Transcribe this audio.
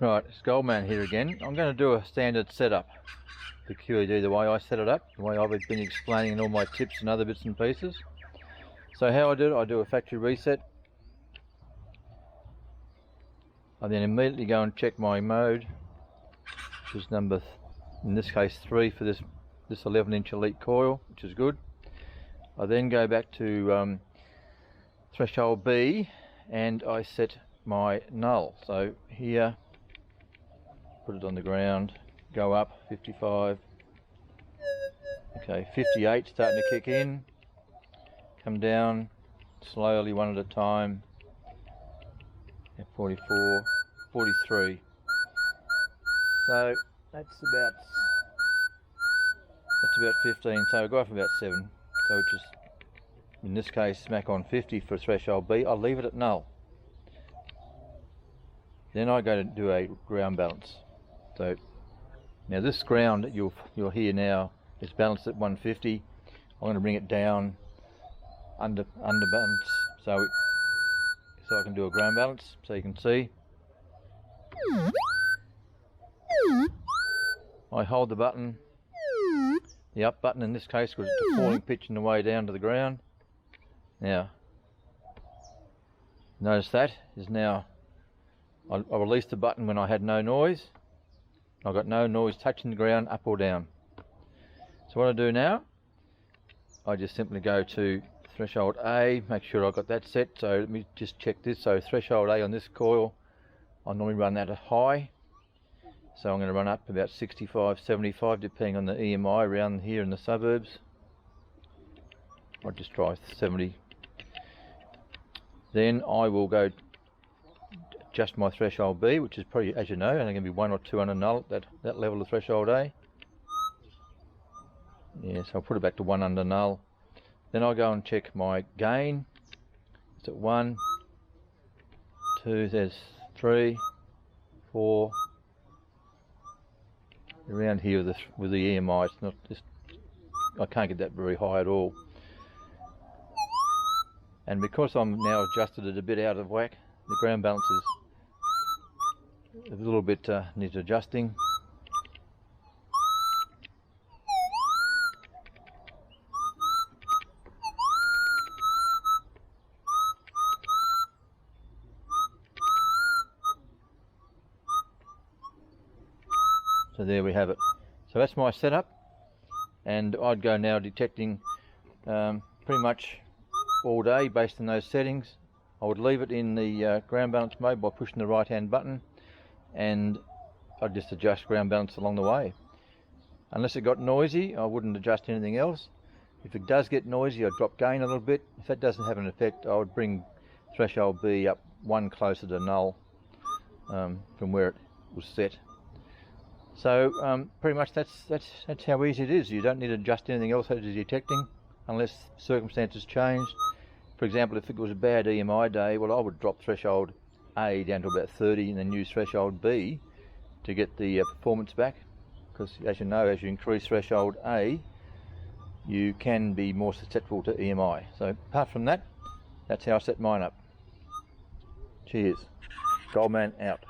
Right, it's Goldman here again. I'm going to do a standard setup for QED, the way I set it up, the way I've been explaining in all my tips and other bits and pieces. So how I do it, I do a factory reset. I then immediately go and check my mode, which is number, in this case 3 for this 11-inch elite coil, which is good. I then go back to threshold B and I set my null. So here, put it on the ground, go up 55, okay, 58 starting to kick in, come down slowly one at a time, 44, 43. So that's about 15, so I'll go up about 7. So just, in this case, smack on 50 for threshold B. I'll leave it at null. Then I go to do a ground balance. So now this ground that you'll hear now is balanced at 150. I'm going to bring it down under balance so I can do a ground balance, so you can see. I hold the button, the up button in this case, because it's the falling pitch on the way down to the ground. Now, notice that is now, I released the button when I had no noise. I've got no noise touching the ground up or down. So what I do now, I just simply go to threshold A, make sure I've got that set. So let me just check this. So threshold A on this coil, I normally run that at high. So I'm going to run up about 65, 75 depending on the EMI around here in the suburbs. I'll just try 70. Then I will go adjust my threshold B, which is probably, as you know, only going to be 1 or 2 under null at that level of threshold A. Yes, I'll put it back to 1 under null. Then I'll go and check my gain. It's at 1, 2, there's 3, 4. Around here with the EMI, it's not just, I can't get that very high at all. And because I'm now adjusted it a bit out of whack, the ground balance is a little bit needs adjusting. So there we have it. So that's my setup, and I'd go now detecting pretty much all day based on those settings. I would leave it in the ground balance mode by pushing the right hand button, and I'd just adjust ground balance along the way. Unless it got noisy, I wouldn't adjust anything else. If it does get noisy, I'd drop gain a little bit. If that doesn't have an effect, I would bring threshold B up 1 closer to null from where it was set. So pretty much that's how easy it is. You don't need to adjust anything else as you're detecting unless circumstances change. For example, if it was a bad EMI day, well, I would drop threshold A down to about 30 and then use threshold B to get the performance back, because as you know, as you increase threshold A, you can be more susceptible to EMI. So apart from that, that's how I set mine up. Cheers. Goldman out.